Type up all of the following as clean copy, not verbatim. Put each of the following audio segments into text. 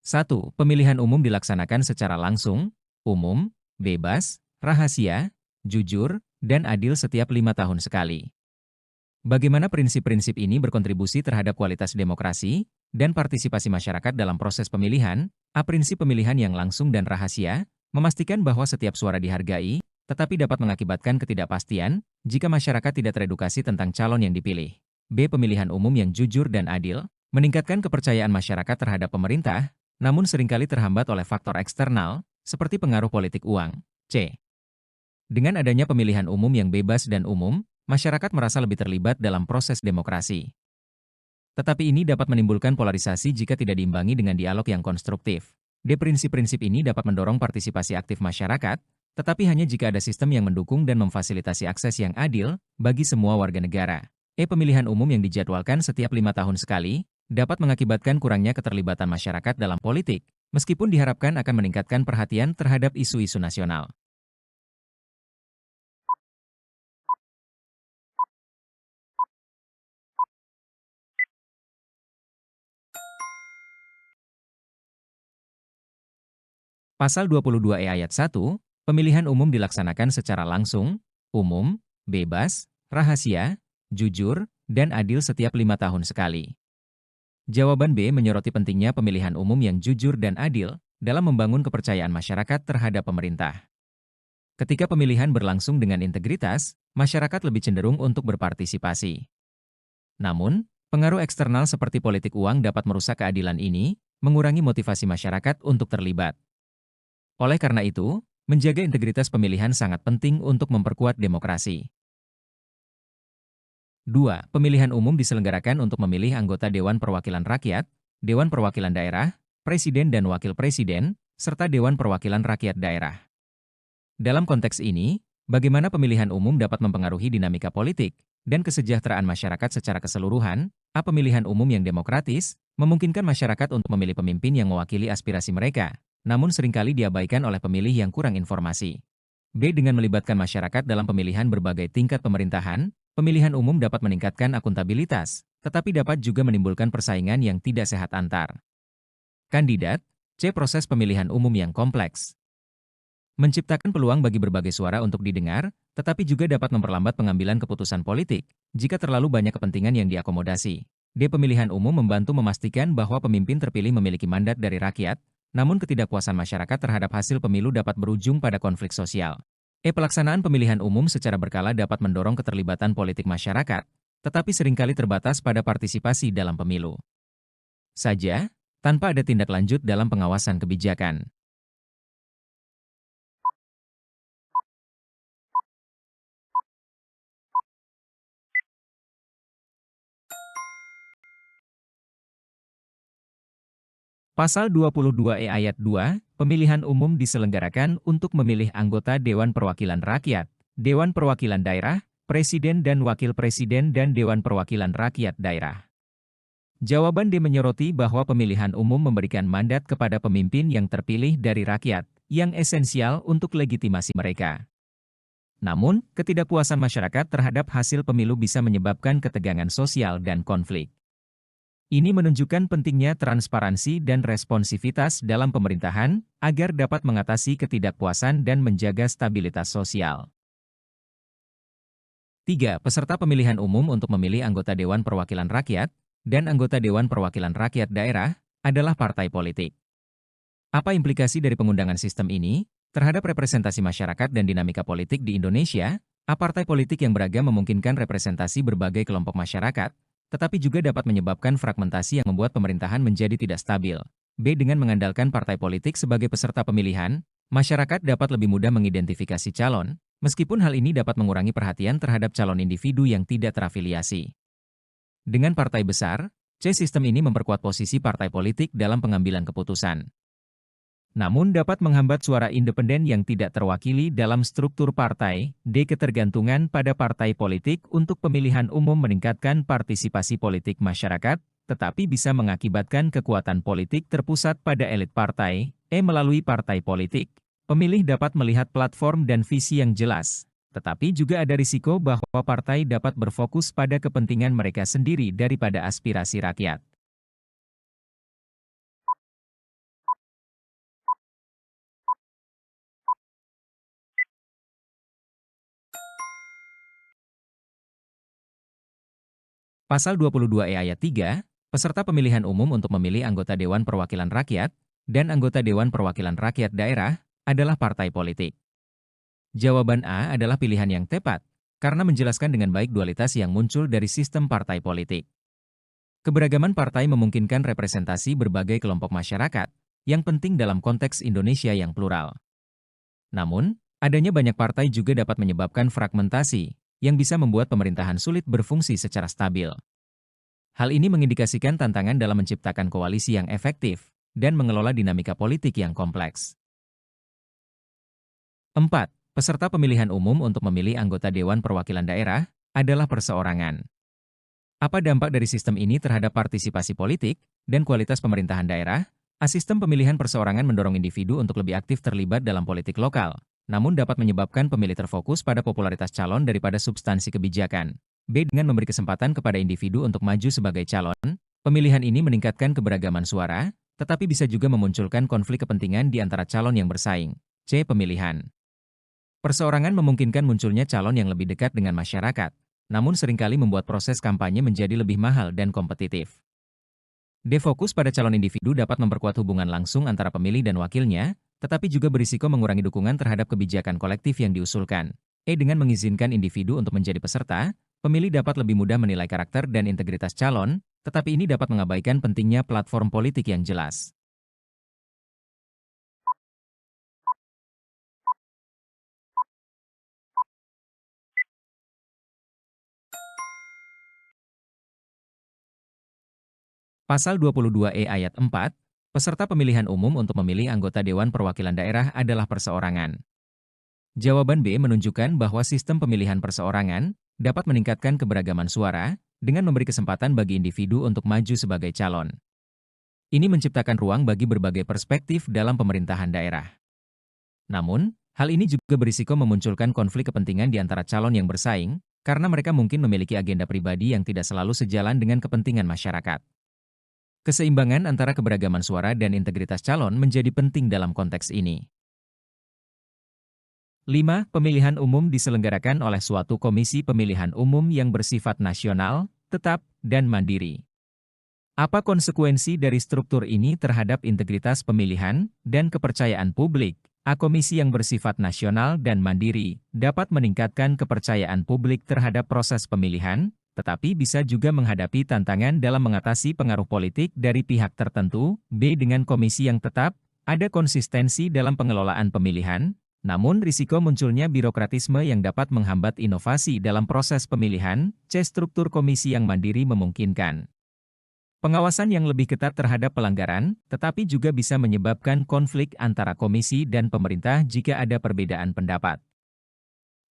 1. Pemilihan umum dilaksanakan secara langsung, umum, bebas, rahasia, jujur, dan adil setiap 5 tahun sekali. Bagaimana prinsip-prinsip ini berkontribusi terhadap kualitas demokrasi dan partisipasi masyarakat dalam proses pemilihan? A. Prinsip pemilihan yang langsung dan rahasia, memastikan bahwa setiap suara dihargai, tetapi dapat mengakibatkan ketidakpastian jika masyarakat tidak teredukasi tentang calon yang dipilih. B. Pemilihan umum yang jujur dan adil, meningkatkan kepercayaan masyarakat terhadap pemerintah, namun seringkali terhambat oleh faktor eksternal, seperti pengaruh politik uang. C. Dengan adanya pemilihan umum yang bebas dan umum, masyarakat merasa lebih terlibat dalam proses demokrasi. Tetapi ini dapat menimbulkan polarisasi jika tidak diimbangi dengan dialog yang konstruktif. D. Prinsip-prinsip ini dapat mendorong partisipasi aktif masyarakat, tetapi hanya jika ada sistem yang mendukung dan memfasilitasi akses yang adil bagi semua warga negara. E. Pemilihan umum yang dijadwalkan setiap 5 tahun sekali, dapat mengakibatkan kurangnya keterlibatan masyarakat dalam politik, meskipun diharapkan akan meningkatkan perhatian terhadap isu-isu nasional. Pasal 22E ayat 1, pemilihan umum dilaksanakan secara langsung, umum, bebas, rahasia, jujur, dan adil setiap 5 tahun sekali. Jawaban B menyoroti pentingnya pemilihan umum yang jujur dan adil dalam membangun kepercayaan masyarakat terhadap pemerintah. Ketika pemilihan berlangsung dengan integritas, masyarakat lebih cenderung untuk berpartisipasi. Namun, pengaruh eksternal seperti politik uang dapat merusak keadilan ini, mengurangi motivasi masyarakat untuk terlibat. Oleh karena itu, menjaga integritas pemilihan sangat penting untuk memperkuat demokrasi. 2. Pemilihan umum diselenggarakan untuk memilih anggota Dewan Perwakilan Rakyat, Dewan Perwakilan Daerah, Presiden dan Wakil Presiden, serta Dewan Perwakilan Rakyat Daerah. Dalam konteks ini, bagaimana pemilihan umum dapat mempengaruhi dinamika politik dan kesejahteraan masyarakat secara keseluruhan? A. Pemilihan umum yang demokratis memungkinkan masyarakat untuk memilih pemimpin yang mewakili aspirasi mereka, namun seringkali diabaikan oleh pemilih yang kurang informasi. B. Dengan melibatkan masyarakat dalam pemilihan berbagai tingkat pemerintahan, pemilihan umum dapat meningkatkan akuntabilitas, tetapi dapat juga menimbulkan persaingan yang tidak sehat antar kandidat. C. Proses pemilihan umum yang kompleks menciptakan peluang bagi berbagai suara untuk didengar, tetapi juga dapat memperlambat pengambilan keputusan politik jika terlalu banyak kepentingan yang diakomodasi. D. Pemilihan umum membantu memastikan bahwa pemimpin terpilih memiliki mandat dari rakyat, namun ketidakpuasan masyarakat terhadap hasil pemilu dapat berujung pada konflik sosial. E. Pelaksanaan pemilihan umum secara berkala dapat mendorong keterlibatan politik masyarakat, tetapi seringkali terbatas pada partisipasi dalam pemilu saja, tanpa ada tindak lanjut dalam pengawasan kebijakan. Pasal 22E ayat 2, pemilihan umum diselenggarakan untuk memilih anggota Dewan Perwakilan Rakyat, Dewan Perwakilan Daerah, Presiden dan Wakil Presiden dan Dewan Perwakilan Rakyat Daerah. Jawaban D menyoroti bahwa pemilihan umum memberikan mandat kepada pemimpin yang terpilih dari rakyat, yang esensial untuk legitimasi mereka. Namun, ketidakpuasan masyarakat terhadap hasil pemilu bisa menyebabkan ketegangan sosial dan konflik. Ini menunjukkan pentingnya transparansi dan responsivitas dalam pemerintahan agar dapat mengatasi ketidakpuasan dan menjaga stabilitas sosial. 3. Peserta pemilihan umum untuk memilih anggota Dewan Perwakilan Rakyat dan anggota Dewan Perwakilan Rakyat Daerah adalah partai politik. Apa implikasi dari pengundangan sistem ini terhadap representasi masyarakat dan dinamika politik di Indonesia? A. Partai politik yang beragam memungkinkan representasi berbagai kelompok masyarakat, tetapi juga dapat menyebabkan fragmentasi yang membuat pemerintahan menjadi tidak stabil. B. Dengan mengandalkan partai politik sebagai peserta pemilihan, masyarakat dapat lebih mudah mengidentifikasi calon, meskipun hal ini dapat mengurangi perhatian terhadap calon individu yang tidak terafiliasi. Dengan partai besar, C. Sistem ini memperkuat posisi partai politik dalam pengambilan keputusan, namun dapat menghambat suara independen yang tidak terwakili dalam struktur partai. D. Ketergantungan pada partai politik untuk pemilihan umum meningkatkan partisipasi politik masyarakat, tetapi bisa mengakibatkan kekuatan politik terpusat pada elit partai. E. Melalui partai politik, pemilih dapat melihat platform dan visi yang jelas, tetapi juga ada risiko bahwa partai dapat berfokus pada kepentingan mereka sendiri daripada aspirasi rakyat. Pasal 22E ayat 3, peserta pemilihan umum untuk memilih anggota Dewan Perwakilan Rakyat dan anggota Dewan Perwakilan Rakyat Daerah adalah partai politik. Jawaban A adalah pilihan yang tepat, karena menjelaskan dengan baik dualitas yang muncul dari sistem partai politik. Keberagaman partai memungkinkan representasi berbagai kelompok masyarakat, yang penting dalam konteks Indonesia yang plural. Namun, adanya banyak partai juga dapat menyebabkan fragmentasi, yang bisa membuat pemerintahan sulit berfungsi secara stabil. Hal ini mengindikasikan tantangan dalam menciptakan koalisi yang efektif dan mengelola dinamika politik yang kompleks. 4. Peserta pemilihan umum untuk memilih anggota Dewan Perwakilan Daerah adalah perseorangan. Apa dampak dari sistem ini terhadap partisipasi politik dan kualitas pemerintahan daerah? Sistem pemilihan perseorangan mendorong individu untuk lebih aktif terlibat dalam politik lokal, namun dapat menyebabkan pemilih terfokus pada popularitas calon daripada substansi kebijakan. B. Dengan memberi kesempatan kepada individu untuk maju sebagai calon, pemilihan ini meningkatkan keberagaman suara, tetapi bisa juga memunculkan konflik kepentingan di antara calon yang bersaing. C. Pemilihan perseorangan memungkinkan munculnya calon yang lebih dekat dengan masyarakat, namun seringkali membuat proses kampanye menjadi lebih mahal dan kompetitif. D. Fokus pada calon individu dapat memperkuat hubungan langsung antara pemilih dan wakilnya, tetapi juga berisiko mengurangi dukungan terhadap kebijakan kolektif yang diusulkan. E. Dengan mengizinkan individu untuk menjadi peserta, pemilih dapat lebih mudah menilai karakter dan integritas calon, tetapi ini dapat mengabaikan pentingnya platform politik yang jelas. Pasal 22E ayat 4, peserta pemilihan umum untuk memilih anggota Dewan Perwakilan Daerah adalah perseorangan. Jawaban B menunjukkan bahwa sistem pemilihan perseorangan dapat meningkatkan keberagaman suara dengan memberi kesempatan bagi individu untuk maju sebagai calon. Ini menciptakan ruang bagi berbagai perspektif dalam pemerintahan daerah. Namun, hal ini juga berisiko memunculkan konflik kepentingan di antara calon yang bersaing, karena mereka mungkin memiliki agenda pribadi yang tidak selalu sejalan dengan kepentingan masyarakat. Keseimbangan antara keberagaman suara dan integritas calon menjadi penting dalam konteks ini. 5. Pemilihan umum diselenggarakan oleh suatu komisi pemilihan umum yang bersifat nasional, tetap, dan mandiri. Apa konsekuensi dari struktur ini terhadap integritas pemilihan dan kepercayaan publik? Komisi yang bersifat nasional dan mandiri dapat meningkatkan kepercayaan publik terhadap proses pemilihan, tetapi bisa juga menghadapi tantangan dalam mengatasi pengaruh politik dari pihak tertentu. B. Dengan komisi yang tetap, ada konsistensi dalam pengelolaan pemilihan, namun risiko munculnya birokratisme yang dapat menghambat inovasi dalam proses pemilihan. C. Struktur komisi yang mandiri memungkinkan pengawasan yang lebih ketat terhadap pelanggaran, tetapi juga bisa menyebabkan konflik antara komisi dan pemerintah jika ada perbedaan pendapat.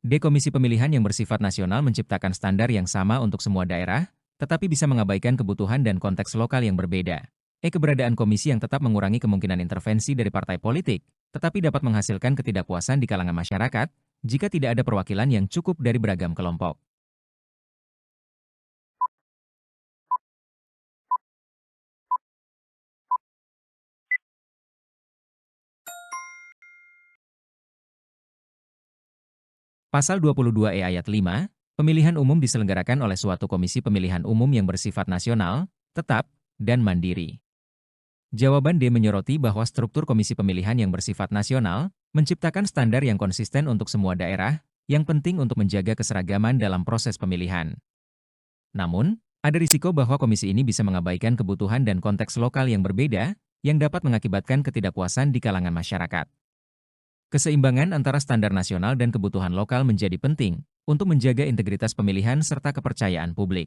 D. Komisi pemilihan yang bersifat nasional menciptakan standar yang sama untuk semua daerah, tetapi bisa mengabaikan kebutuhan dan konteks lokal yang berbeda. E. Keberadaan komisi yang tetap mengurangi kemungkinan intervensi dari partai politik, tetapi dapat menghasilkan ketidakpuasan di kalangan masyarakat jika tidak ada perwakilan yang cukup dari beragam kelompok. Pasal 22E ayat 5, pemilihan umum diselenggarakan oleh suatu komisi pemilihan umum yang bersifat nasional, tetap, dan mandiri. Jawaban D menyoroti bahwa struktur komisi pemilihan yang bersifat nasional menciptakan standar yang konsisten untuk semua daerah, yang penting untuk menjaga keseragaman dalam proses pemilihan. Namun, ada risiko bahwa komisi ini bisa mengabaikan kebutuhan dan konteks lokal yang berbeda, yang dapat mengakibatkan ketidakpuasan di kalangan masyarakat. Keseimbangan antara standar nasional dan kebutuhan lokal menjadi penting untuk menjaga integritas pemilihan serta kepercayaan publik.